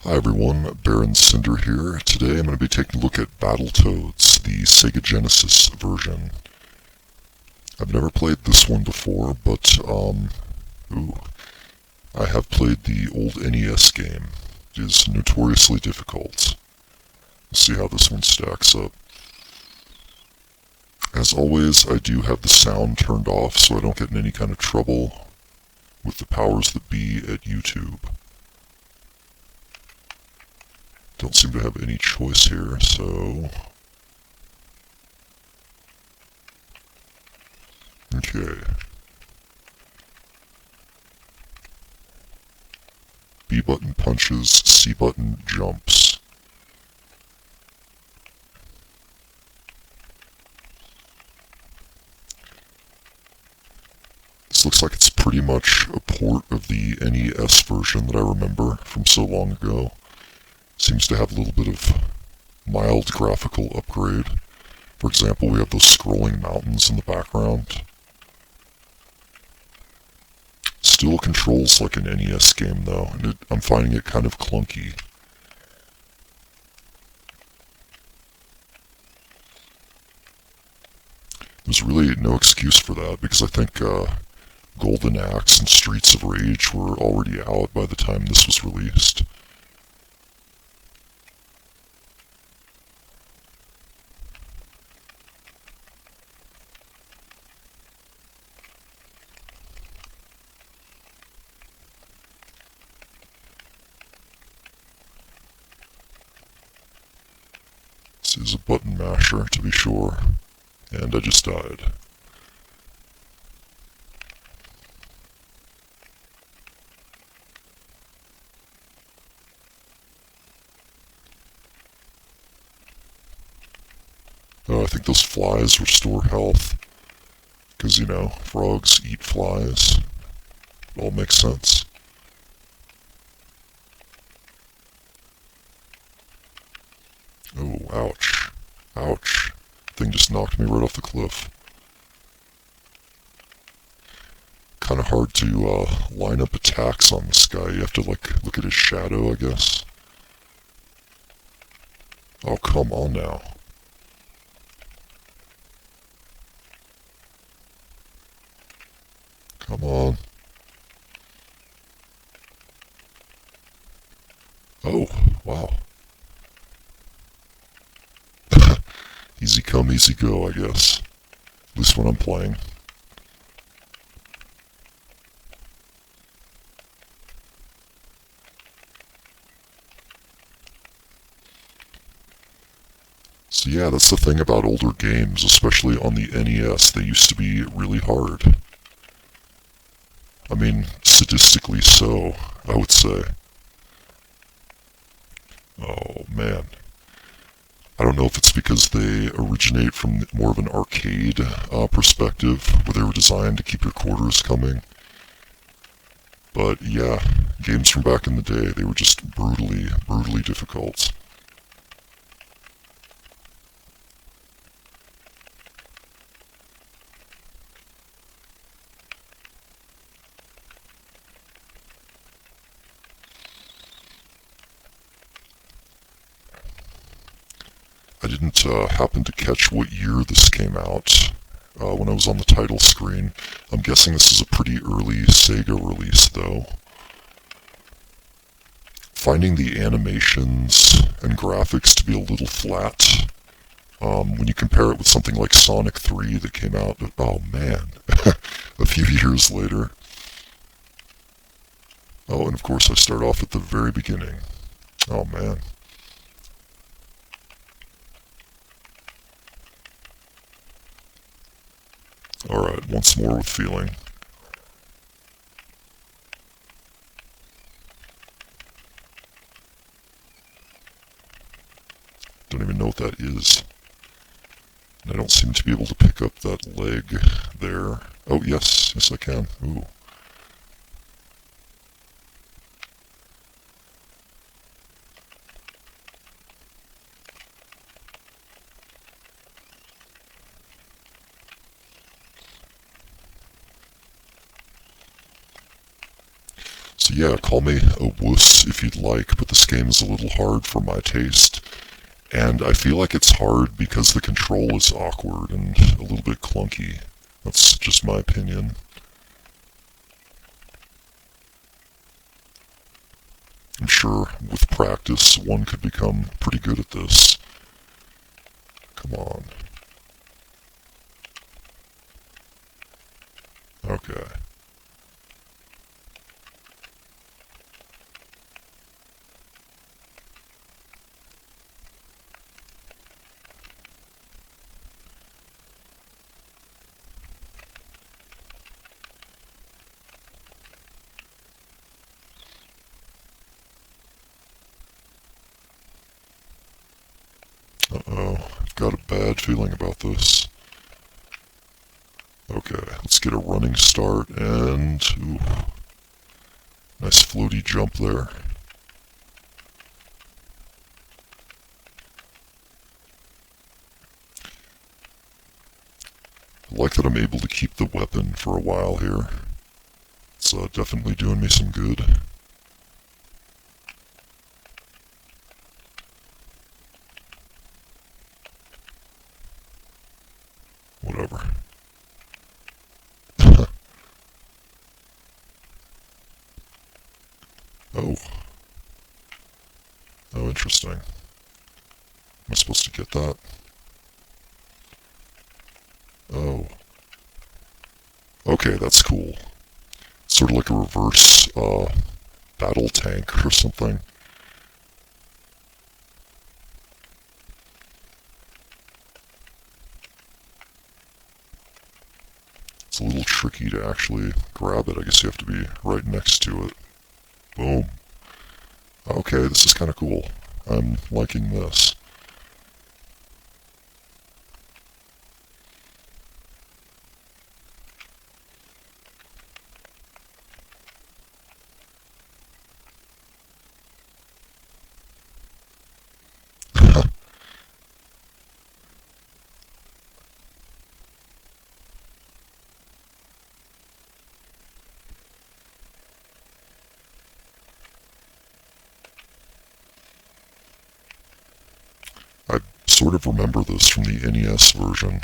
Hi everyone, Baron Cinder here. Today I'm going to be taking a look at Battletoads, the Sega Genesis version. I've never played this one before, but, I have played the old NES game. It is notoriously difficult. Let's see how this one stacks up. As always, I do have the sound turned off so I don't get in any kind of trouble with the powers that be at YouTube. Don't seem to have any choice here, so... Okay. B button punches, C button jumps. This looks like it's pretty much a port of the NES version that I remember from so long ago. Seems to have a little bit of mild graphical upgrade. For example, we have those scrolling mountains in the background. Still controls like an NES game though, and I'm finding it kind of clunky. There's really no excuse for that, because I think Golden Axe and Streets of Rage were already out by the time this was released. This is a button masher, to be sure, and I just died. I think those flies restore health, because, you know, frogs eat flies. It all makes sense. Oh, ouch. Ouch. Thing just knocked me right off the cliff. Kind of hard to line up attacks on this guy. You have to, like, look at his shadow, I guess. Oh, come on now. Come on. Oh, wow. Easy come, easy go, I guess. At least when I'm playing. So yeah, that's the thing about older games, especially on the NES. They used to be really hard. I mean, sadistically so, I would say. Oh, man. I don't know if it's because they originate from more of an arcade perspective, where they were designed to keep your quarters coming. But yeah, games from back in the day, they were just brutally, brutally difficult. I didn't happen to catch what year this came out when I was on the title screen. I'm guessing this is a pretty early Sega release, though. Finding the animations and graphics to be a little flat when you compare it with something like Sonic 3 that came out, oh man, a few years later. Oh, and of course I start off at the very beginning. Oh man. Alright, once more with feeling. Don't even know what that is. And I don't seem to be able to pick up that leg there. Oh, yes. Yes, I can. Ooh. So yeah, call me a wuss if you'd like, but this game is a little hard for my taste. And I feel like it's hard because the control is awkward and a little bit clunky. That's just my opinion. I'm sure with practice one could become pretty good at this. Come on. Okay. Uh-oh, I've got a bad feeling about this. Okay, let's get a running start and... Ooh, nice floaty jump there. I like that I'm able to keep the weapon for a while here. It's definitely doing me some good. Whatever. Oh. Oh, interesting. Am I supposed to get that? Oh. Okay, that's cool. Sort of like a reverse battle tank or something. It's a little tricky to actually grab it. I guess you have to be right next to it. Boom. Okay, this is kind of cool. I'm liking this. I sort of remember this from the NES version.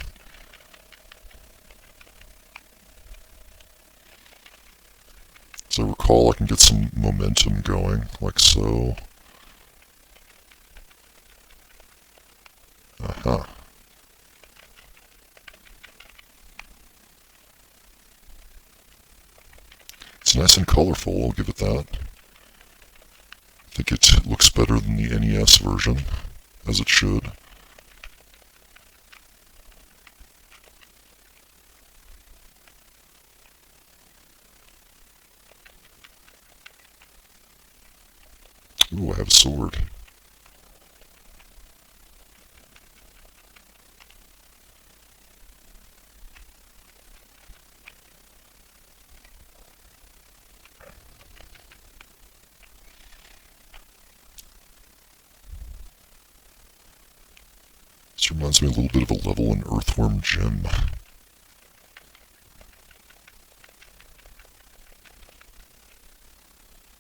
As I recall, I can get some momentum going, like so. Aha. It's nice and colorful, I'll give it that. I think it looks better than the NES version, as it should. Ooh, I have a sword. This reminds me a little bit of a level in Earthworm Jim.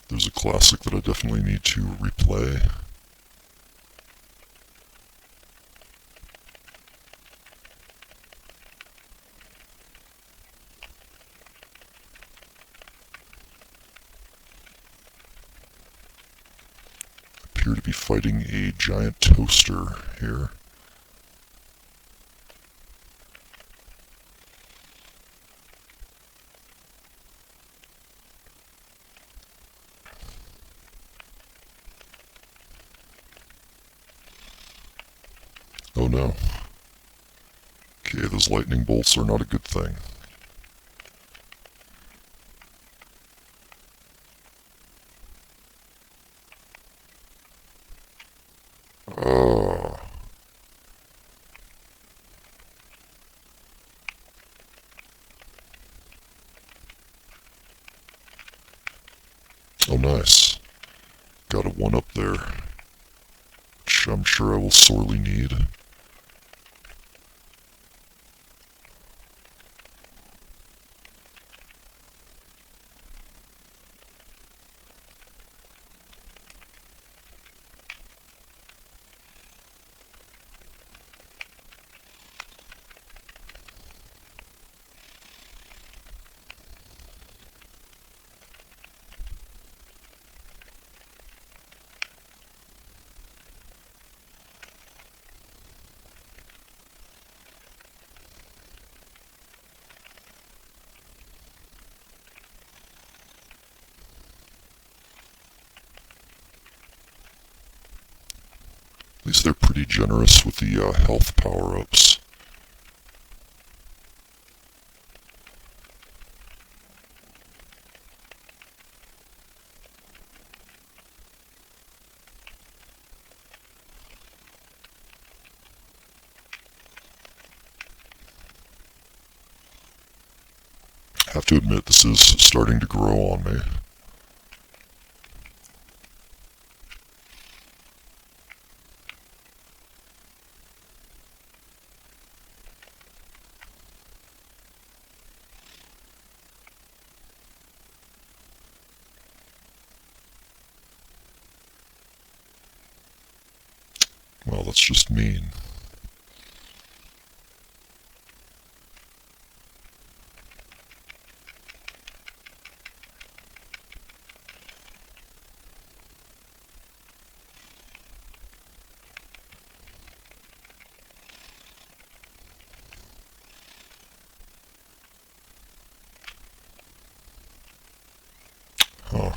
There's a classic that I definitely need to replay. Appear to be fighting a giant toaster here. Oh no. Okay, those lightning bolts are not a good thing. Oh. Oh, nice. Got a one up there, which I'm sure I will sorely need. least they're pretty generous with the health power-ups. I have to admit, this is starting to grow on me. Well, that's just mean. Huh.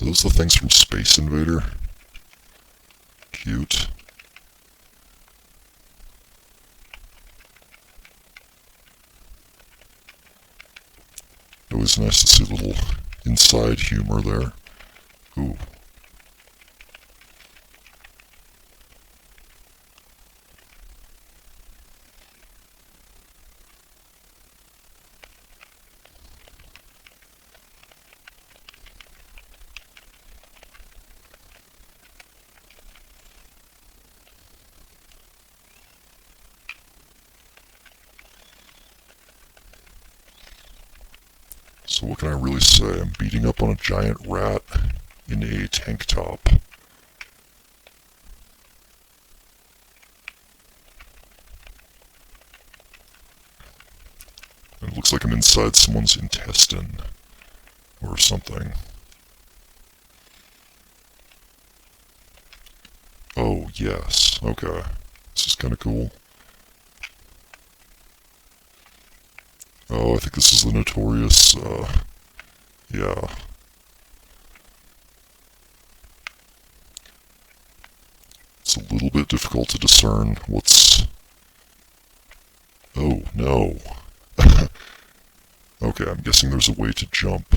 Are those the things from Space Invader? Cute. Always nice to see a little inside humor there. Ooh. So what can I really say? I'm beating up on a giant rat in a tank top. It looks like I'm inside someone's intestine or something. Oh, yes. Okay. This is kind of cool. Oh, I think this is the notorious, yeah. It's a little bit difficult to discern what's... Oh, no. Okay, I'm guessing there's a way to jump.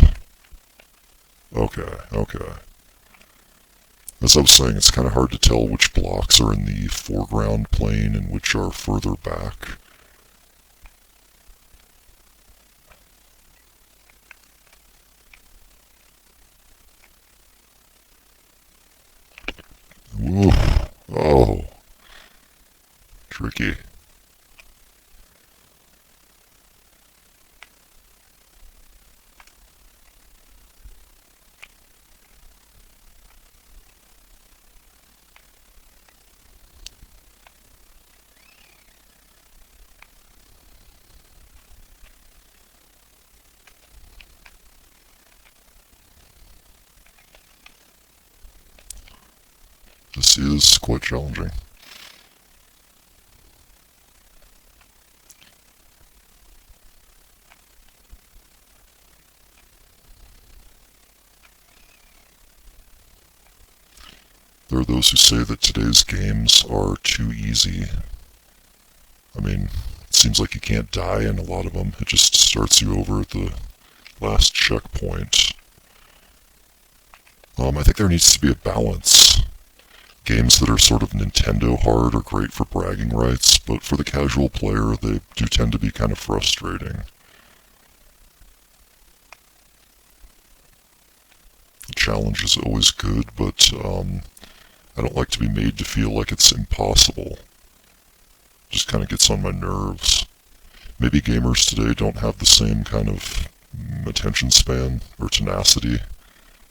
Okay. As I was saying, it's kind of hard to tell which blocks are in the foreground plane and which are further back. Whoa. Oh. Tricky. This is quite challenging. There are those who say that today's games are too easy. I mean, it seems like you can't die in a lot of them. It just starts you over at the last checkpoint. I think there needs to be a balance. Games that are sort of Nintendo hard are great for bragging rights, but for the casual player, they do tend to be kind of frustrating. The challenge is always good, but I don't like to be made to feel like it's impossible. Just kind of gets on my nerves. Maybe gamers today don't have the same kind of attention span or tenacity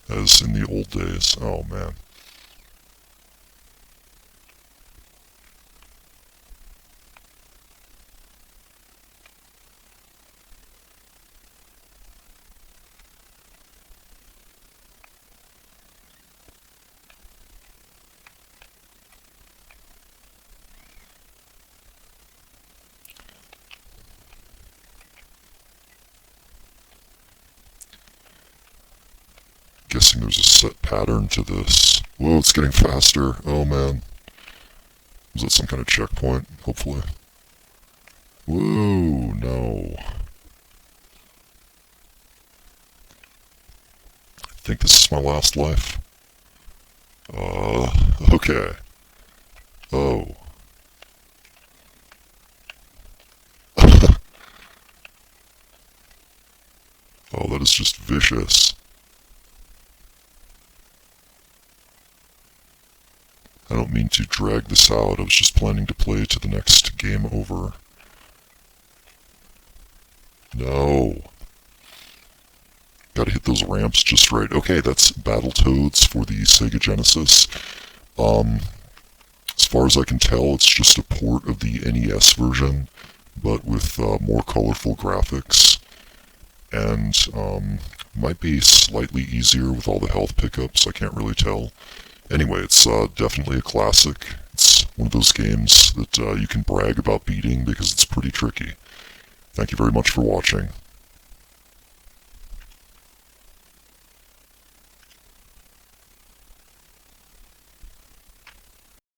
as in the old days. Oh man. guessing there's a set pattern to this. Whoa, it's getting faster. Oh man. Is that some kind of checkpoint? Hopefully. Whoa, no. I think this is my last life. Okay. Oh. Oh, that is just vicious. I don't mean to drag this out. I was just planning to play to the next game over. No. Gotta hit those ramps just right. Okay, that's Battletoads for the Sega Genesis. As far as I can tell, it's just a port of the NES version, but with more colorful graphics. And might be slightly easier with all the health pickups. I can't really tell. Anyway, it's definitely a classic. It's one of those games that you can brag about beating because it's pretty tricky. Thank you very much for watching.